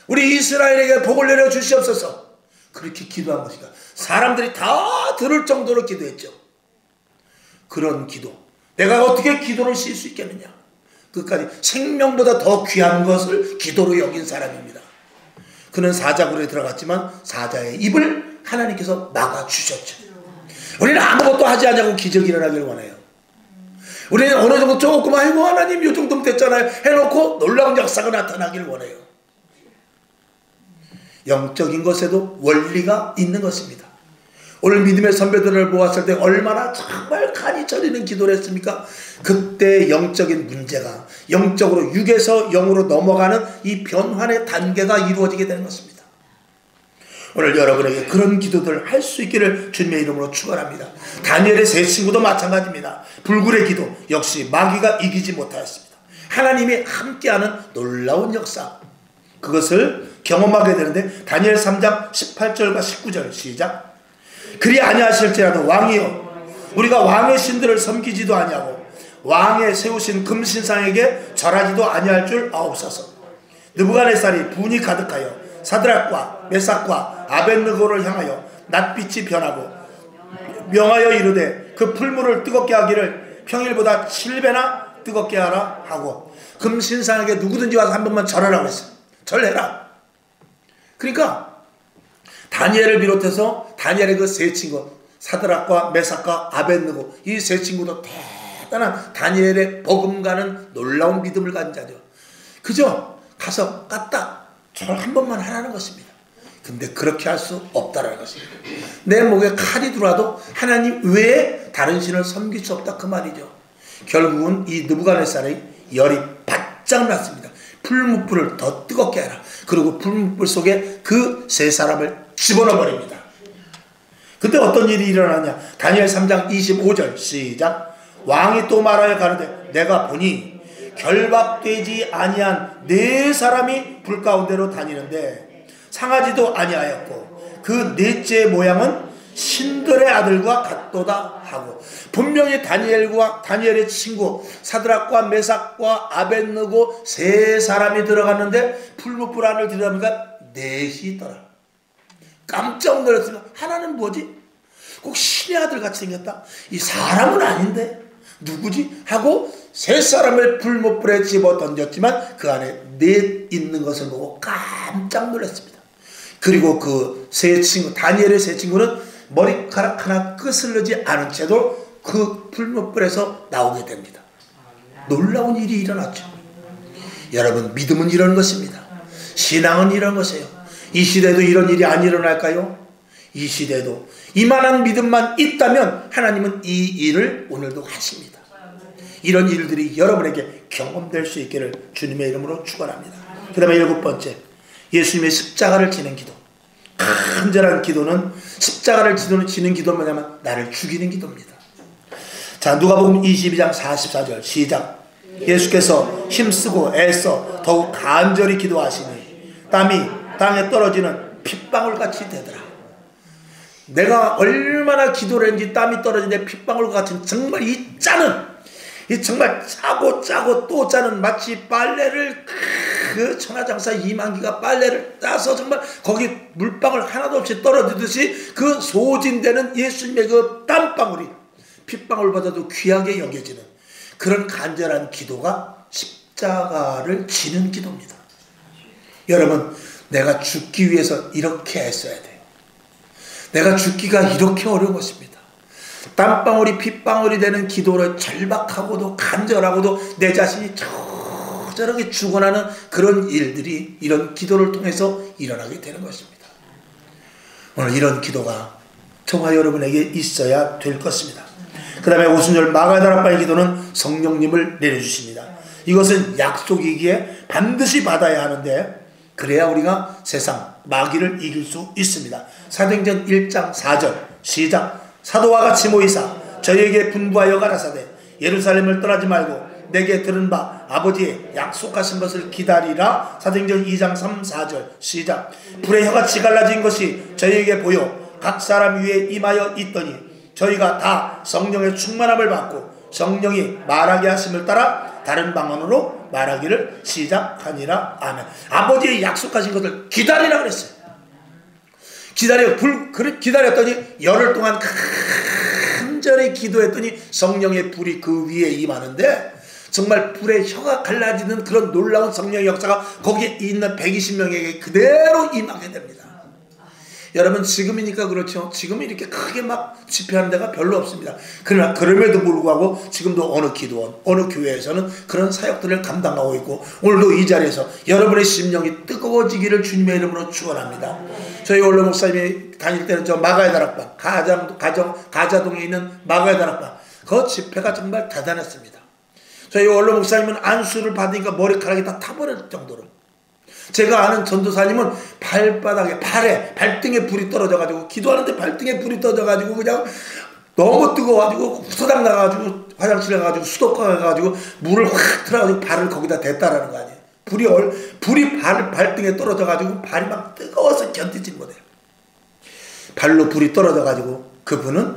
우리 이스라엘에게 복을 내려 주시옵소서, 그렇게 기도한 것이다. 사람들이 다 들을 정도로 기도했죠. 그런 기도, 내가 어떻게 기도를 쉴 수 있겠느냐, 끝까지 생명보다 더 귀한 것을 기도로 여긴 사람입니다. 그는 사자굴에 들어갔지만 사자의 입을 하나님께서 막아주셨죠. 우리는 아무것도 하지 않냐고 기적이 일어나길 원해요. 우리는 어느 정도 조금, 아이고 하나님 요 정도면 됐잖아요 해놓고 놀라운 역사가 나타나길 원해요. 영적인 것에도 원리가 있는 것입니다. 오늘 믿음의 선배들을 보았을 때 얼마나 정말 간이 저리는 기도를 했습니까? 그때 영적인 문제가 영적으로 육에서 영으로 넘어가는 이 변환의 단계가 이루어지게 되는 것입니다. 오늘 여러분에게 그런 기도들을 할 수 있기를 주님의 이름으로 축원합니다. 다니엘의 세 친구도 마찬가지입니다. 불굴의 기도 역시 마귀가 이기지 못하였습니다. 하나님이 함께하는 놀라운 역사, 그것을 경험하게 되는데 다니엘 3장 18절과 19절 시작. 그리 아니하실지라도 왕이여, 우리가 왕의 신들을 섬기지도 아니하고 왕의 세우신 금신상에게 절하지도 아니할 줄 아옵소서. 느부갓네살이 분이 가득하여 사드락과 메삭과 아벳느고를 향하여 낯빛이 변하고 명하여 이르되 그 풀물을 뜨겁게 하기를 평일보다 7배나 뜨겁게 하라 하고, 금신상에게 누구든지 와서 한 번만 절하라고 했어요. 절해라. 그러니까 다니엘을 비롯해서 다니엘의 그 세 친구, 사드락과 메삭과 아벳느고, 이 세 친구도 대단한 다니엘의 버금가는 놀라운 믿음을 가진 자죠. 그저 가서 까딱 절 한 번만 하라는 것입니다. 근데 그렇게 할 수 없다라는 것입니다. 내 목에 칼이 들어와도 하나님 외에 다른 신을 섬길 수 없다 그 말이죠. 결국은 이 느부갓네살의 열이 바짝 났습니다. 풀무불을 더 뜨겁게 하라. 그리고 풀무불 속에 그 세 사람을 집어넣어 버립니다. 그때 어떤 일이 일어나냐. 다니엘 3장 25절 시작. 왕이 또 말하여 가로되 내가 보니 결박되지 아니한 4사람이 불 가운데로 다니는데 상하지도 아니하였고 그 넷째의 모양은 신들의 아들과 같도다 하고, 분명히 다니엘의 친구 사드락과 메삭과 아벳느고 3사람이 들어갔는데 풀무불 안을 들여다보니까 4이 있더라. 깜짝 놀랐습니다. 하나는 뭐지? 꼭 신의 아들 같이 생겼다. 이 사람은 아닌데 누구지? 하고 3사람을 풀무불에 집어 던졌지만 그 안에 4 있는 것을 보고 깜짝 놀랐습니다. 그리고 그 세 친구, 다니엘의 세 친구는 머리카락 하나 끄슬르지 않은 채도 그 풀무불에서 나오게 됩니다. 놀라운 일이 일어났죠. 여러분, 믿음은 이런 것입니다. 신앙은 이런 것이에요. 이 시대도 이런 일이 안 일어날까요? 이 시대도 이만한 믿음만 있다면 하나님은 이 일을 오늘도 하십니다. 이런 일들이 여러분에게 경험될 수 있기를 주님의 이름으로 축원합니다. 그 다음에 7번째, 예수님의 십자가를 지는 기도. 간절한 기도는, 십자가를 지는 기도는 뭐냐면 나를 죽이는 기도입니다. 자, 누가복음 22장 44절 시작. 예수께서 힘쓰고 애써 더욱 간절히 기도하시니 땀이 땅에 떨어지는 핏방울같이 되더라. 내가 얼마나 기도를 했는지 땀이 떨어지는데 핏방울 같은, 정말 이 정말 짜고 또 짜는, 마치 빨래를, 그 천하장사 이만기가 빨래를 따서 정말 거기 물방울 하나도 없이 떨어지듯이 그 소진되는 예수님의 그 땀방울이 핏방울보다도 귀하게 여겨지는 그런 간절한 기도가 십자가를 지는 기도입니다. 여러분, 내가 죽기 위해서 이렇게 애써야 돼요. 내가 죽기가 이렇게 어려운 것입니다. 땀방울이 핏방울이 되는 기도를 절박하고도 간절하고도 내 자신이 저렇게 죽어나는 그런 일들이 이런 기도를 통해서 일어나게 되는 것입니다. 오늘 이런 기도가 정말 여러분에게 있어야 될 것입니다. 그 다음에 오순절 마가다락방의 기도는 성령님을 내려주십니다. 이것은 약속이기에 반드시 받아야 하는데, 그래야 우리가 세상 마귀를 이길 수 있습니다. 사도행전 1장 4절 시작. 사도와 같이 모이사 저희에게 분부하여 가라사대 예루살렘을 떠나지 말고 내게 들은 바 아버지의 약속하신 것을 기다리라. 사도행전 2장 3, 4절 시작. 불의 혀같이 갈라진 것이 저희에게 보여 각 사람 위에 임하여 있더니 저희가 다 성령의 충만함을 받고 성령이 말하게 하심을 따라 다른 방언으로 말하기를 시작하니라. 아멘. 아버지의 약속하신 것을 기다리라 그랬어요. 기다렸더니 열흘 동안 간절히 기도했더니 성령의 불이 그 위에 임하는데, 정말 불의 혀가 갈라지는 그런 놀라운 성령의 역사가 거기에 있는 120명에게 그대로 임하게 됩니다. 여러분, 지금이니까 그렇죠. 지금 이렇게 크게 막 집회하는 데가 별로 없습니다. 그러나 그럼에도 불구하고 지금도 어느 기도원, 어느 교회에서는 그런 사역들을 감당하고 있고, 오늘도 이 자리에서 여러분의 심령이 뜨거워지기를 주님의 이름으로 축원합니다. 저희 원로 목사님이 다닐 때는 저 마가의 다락방, 가자동에 있는 마가의 다락방, 그 집회가 정말 대단했습니다. 저희 원로 목사님은 안수를 받으니까 머리카락이 다 타버릴 정도로, 제가 아는 전도사님은 발등에 불이 떨어져가지고, 기도하는데 발등에 불이 떨어져가지고 그냥 너무 뜨거워가지고 후다닥 나가가지고 화장실에 가가지고 수도가가지고 물을 확 틀어가지고 발을 거기다 댔다라는 거 아니에요. 불이 발등에 떨어져가지고 발이 막 뜨거워서 견디지 못해요. 발로 불이 떨어져가지고 그분은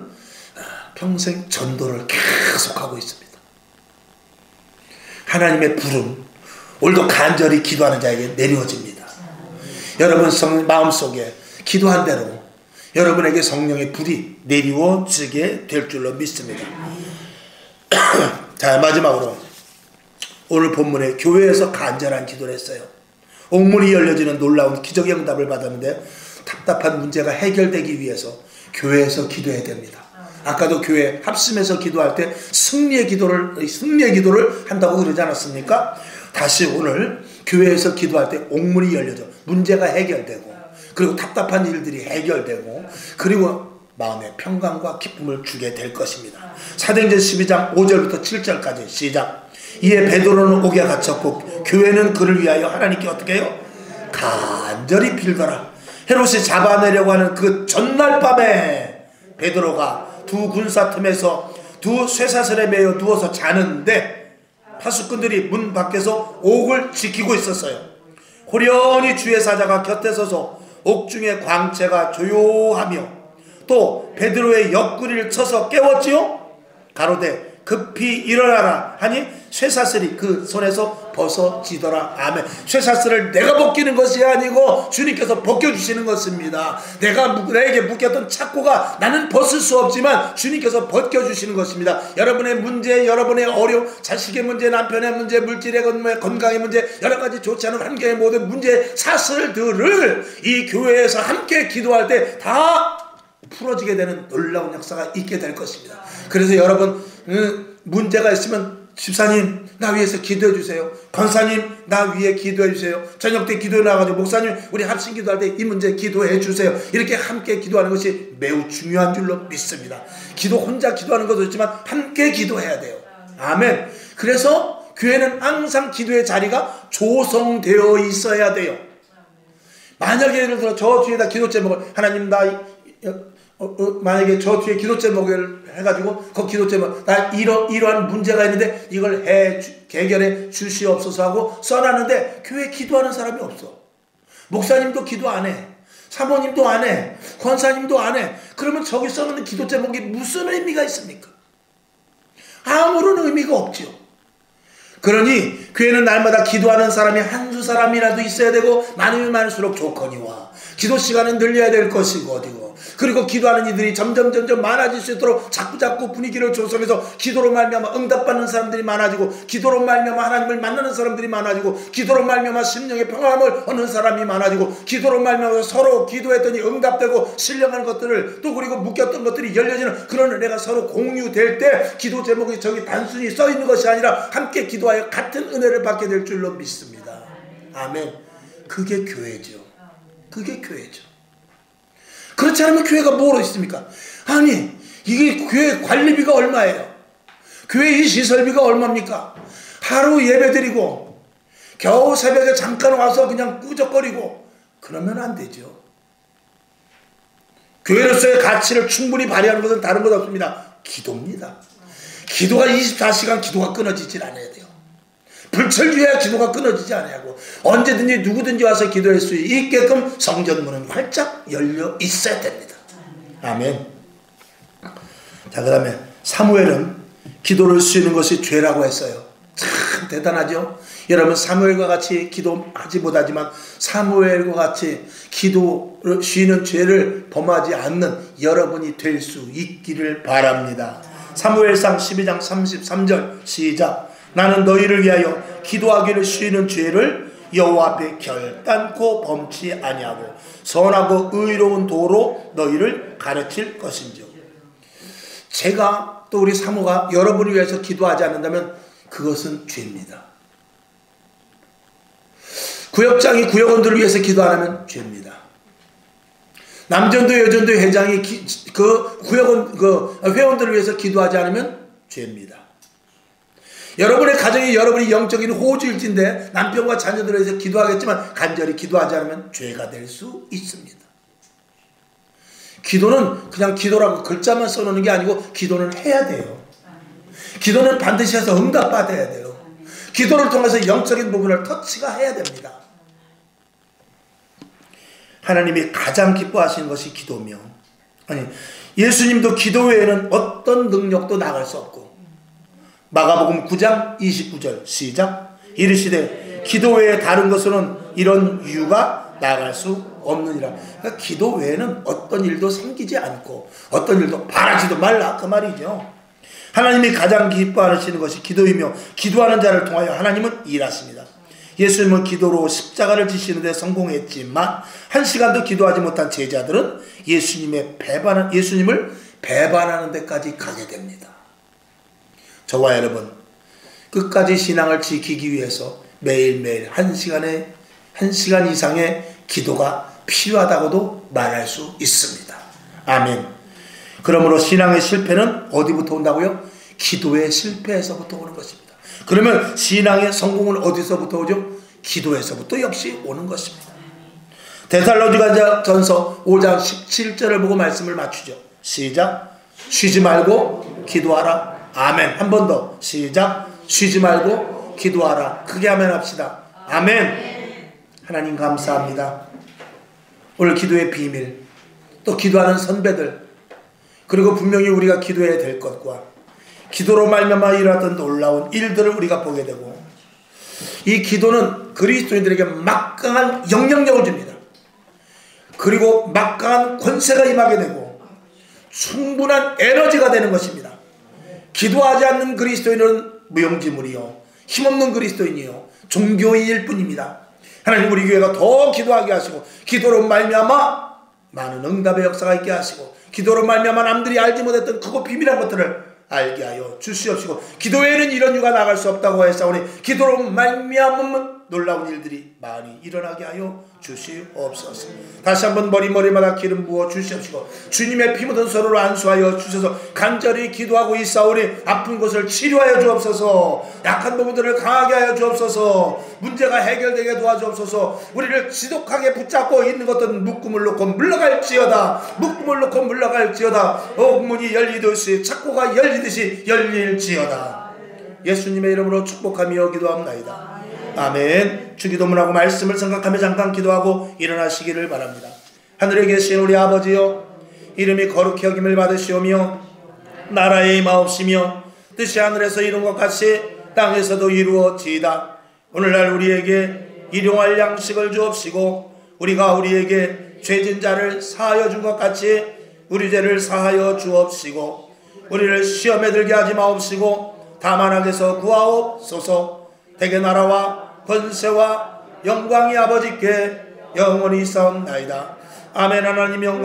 평생 전도를 계속하고 있습니다. 하나님의 불은 오늘도 간절히 기도하는 자에게 내려집니다. 여러분 마음속에 기도한 대로 여러분에게 성령의 불이 내리워지게 될 줄로 믿습니다. 자, 마지막으로 오늘 본문에 교회에서 간절한 기도를 했어요. 옥문이 열려지는 놀라운 기적의 응답을 받았는데, 답답한 문제가 해결되기 위해서 교회에서 기도해야 됩니다. 아까도 교회 합심해서 기도할 때 승리의 기도를 한다고 그러지 않았습니까? 다시 오늘 교회에서 기도할 때 옥문이 열려져 문제가 해결되고, 그리고 답답한 일들이 해결되고, 그리고 마음의 평강과 기쁨을 주게 될 것입니다. 사도행전 12장 5절부터 7절까지 시작. 이에 베드로는 옥에 갇혔고 교회는 그를 위하여 하나님께 어떻게 해요? 간절히 빌더라. 헤롯이 잡아내려고 하는 그 전날 밤에 베드로가 두 군사 틈에서 두 쇠사슬에 매여 누워서 자는데, 파수꾼들이 문 밖에서 옥을 지키고 있었어요. 호련히 주의 사자가 곁에 서서 옥중의 광채가 조용하며 또 베드로의 옆구리를 쳐서 깨웠지요. 가로되 급히 일어나라 하니 쇠사슬이 그 손에서 벗어지더라. 아멘. 쇠사슬을 내가 벗기는 것이 아니고 주님께서 벗겨주시는 것입니다. 나에게 묶였던 착고가 나는 벗을 수 없지만 주님께서 벗겨주시는 것입니다. 여러분의 문제, 여러분의 어려움, 자식의 문제, 남편의 문제, 물질의 문제, 건강의 문제, 여러가지 좋지 않은 환경의 모든 문제 사슬들을 이 교회에서 함께 기도할 때 다 풀어지게 되는 놀라운 역사가 있게 될 것입니다. 그래서 여러분, 문제가 있으면 집사님 나 위해서 기도해 주세요. 권사님 나 위해 기도해 주세요. 저녁 때 기도해 나가지고 목사님 우리 합심 기도할 때 이 문제 기도해 주세요. 이렇게 함께 기도하는 것이 매우 중요한 줄로 믿습니다. 기도 혼자 기도하는 것도 있지만 함께 기도해야 돼요. 아멘. 그래서 교회는 항상 기도의 자리가 조성되어 있어야 돼요. 만약에 예를 들어 저 뒤에다 기도 제목을 하나님 나 만약에 저 뒤에 기도 제목을 해가지고 그 기도 제목 나 이러한 문제가 있는데 이걸 해결해 주시옵소서 하고 써놨는데 교회에 기도하는 사람이 없어. 목사님도 기도 안 해. 사모님도 안 해. 권사님도 안 해. 그러면 저기 써놓는 기도 제목이 무슨 의미가 있습니까? 아무런 의미가 없죠. 그러니 교회는 날마다 기도하는 사람이 한두 사람이라도 있어야 되고 많으면 많을수록 좋거니와 기도 시간은 늘려야 될 것이고 어디고 그리고 기도하는 이들이 점점 많아질 수 있도록 자꾸 분위기를 조성해서 기도로 말미암아 응답받는 사람들이 많아지고 기도로 말미암아 하나님을 만나는 사람들이 많아지고 기도로 말미암아 심령의 평안을 얻는 사람이 많아지고 기도로 말미암아 서로 기도했더니 응답되고 신령한 것들을 또 그리고 묶였던 것들이 열려지는 그런 은혜가 서로 공유될 때 기도 제목이 저기 단순히 써있는 것이 아니라 함께 기도하여 같은 은혜를 받게 될 줄로 믿습니다. 아멘. 그게 교회죠. 그게 교회죠. 그렇지 않으면 교회가 뭐로 있습니까? 아니 이게 교회 관리비가 얼마예요? 교회 이 시설비가 얼마입니까? 하루 예배드리고 겨우 새벽에 잠깐 와서 그냥 꾸적거리고 그러면 안 되죠. 교회로서의 가치를 충분히 발휘하는 것은 다른 것 없습니다. 기도입니다. 기도가 24시간 기도가 끊어지질 않아야 돼요. 불철주야 기도가 끊어지지 않아야고 언제든지 누구든지 와서 기도할 수 있게끔 성전문은 활짝 열려 있어야 됩니다. 아멘. 자, 그 다음에 사무엘은 기도를 쉬는 것이 죄라고 했어요. 참 대단하죠. 여러분 사무엘과 같이 기도하지 못하지만 사무엘과 같이 기도를 쉬는 죄를 범하지 않는 여러분이 될 수 있기를 바랍니다. 사무엘상 12장 33절 시작. 나는 너희를 위하여 기도하기를 쉬는 죄를 여호와 앞에 결단코 범치 아니하고 선하고 의로운 도로 너희를 가르칠 것인지요. 제가 또 우리 사모가 여러분을 위해서 기도하지 않는다면 그것은 죄입니다. 구역장이 구역원들을 위해서 기도 안 하면 죄입니다. 남전도 여전도 회장이 그 구역원 회원들을 위해서 기도하지 않으면 죄입니다. 여러분의 가정이 여러분이 영적인 호주일진데 남편과 자녀들을 위해서 기도하겠지만 간절히 기도하지 않으면 죄가 될 수 있습니다. 기도는 그냥 기도라고 글자만 써놓는 게 아니고 기도는 해야 돼요. 기도는 반드시 해서 응답받아야 돼요. 기도를 통해서 영적인 부분을 터치가 해야 됩니다. 하나님이 가장 기뻐하시는 것이 기도며 아니 예수님도 기도 외에는 어떤 능력도 나갈 수 없고 마가복음 9장 29절 시작. 이르시되 기도 외에 다른 것으로는 이런 유가 나갈 수 없느니라. 그러니까 기도 외에는 어떤 일도 생기지 않고 어떤 일도 바라지도 말라 그 말이죠. 하나님이 가장 기뻐하시는 것이 기도이며 기도하는 자를 통하여 하나님은 일하십니다. 예수님은 기도로 십자가를 지시는 데 성공했지만 한 시간도 기도하지 못한 제자들은 예수님을 배반하는 데까지 가게 됩니다. 저와 여러분 끝까지 신앙을 지키기 위해서 매일매일 한 시간 이상의 기도가 필요하다고도 말할 수 있습니다. 아멘. 그러므로 신앙의 실패는 어디부터 온다고요? 기도의 실패에서부터 오는 것입니다. 그러면 신앙의 성공은 어디서부터 오죠? 기도에서부터 역시 오는 것입니다. 데살로니가 전서 5장 17절을 보고 말씀을 맞추죠. 시작. 쉬지 말고 기도하라. 아멘. 한 번 더 시작. 쉬지 말고 기도하라. 크게 아멘 합시다. 아멘. 하나님 감사합니다. 오늘 기도의 비밀 또 기도하는 선배들 그리고 분명히 우리가 기도해야 될 것과 기도로 말미암아 일어났던 놀라운 일들을 우리가 보게 되고 이 기도는 그리스도인들에게 막강한 영향력을 줍니다. 그리고 막강한 권세가 임하게 되고 충분한 에너지가 되는 것입니다. 기도하지 않는 그리스도인은 무용지물이요 힘없는 그리스도인이요 종교인일 뿐입니다. 하나님 우리 교회가 더 기도하게 하시고 기도로 말미암아 많은 응답의 역사가 있게 하시고 기도로 말미암아 남들이 알지 못했던 크고 비밀한 것들을 알게 하여 주시옵시고 기도 외에는 이런 유가 나갈 수 없다고 했사오니 기도로 말미암은 놀라운 일들이 많이 일어나게 하여 주시옵소서. 다시 한번 머리마다 기름 부어 주시옵시고 주님의 피 묻은 서로를 안수하여 주셔서 간절히 기도하고 있사오니 아픈 곳을 치료하여 주옵소서. 약한 부분들을 강하게 하여 주옵소서. 문제가 해결되게 도와주옵소서. 우리를 지독하게 붙잡고 있는 것들은 묶음을 놓고 물러갈지어다. 묶음을 놓고 물러갈지어다. 문이 열리듯이 창고가 열리듯이 열릴지어다. 예수님의 이름으로 축복하며 기도합나이다. 아멘. 주기도문하고 말씀을 생각하며 잠깐 기도하고 일어나시기를 바랍니다. 하늘에 계신 우리 아버지여, 이름이 거룩히 여김을 받으시오며 나라의 임하옵시며 뜻이 하늘에서 이룬 것 같이 땅에서도 이루어지이다. 오늘날 우리에게 일용할 양식을 주옵시고 우리가 우리에게 죄진 자를 사하여 준 것 같이 우리 죄를 사하여 주옵시고 우리를 시험에 들게 하지 마옵시고 다만 악에서 구하옵소서. 대개 나라와 권세와 영광이 아버지께 영원히 있사옵나이다. 아멘. 하나님 영광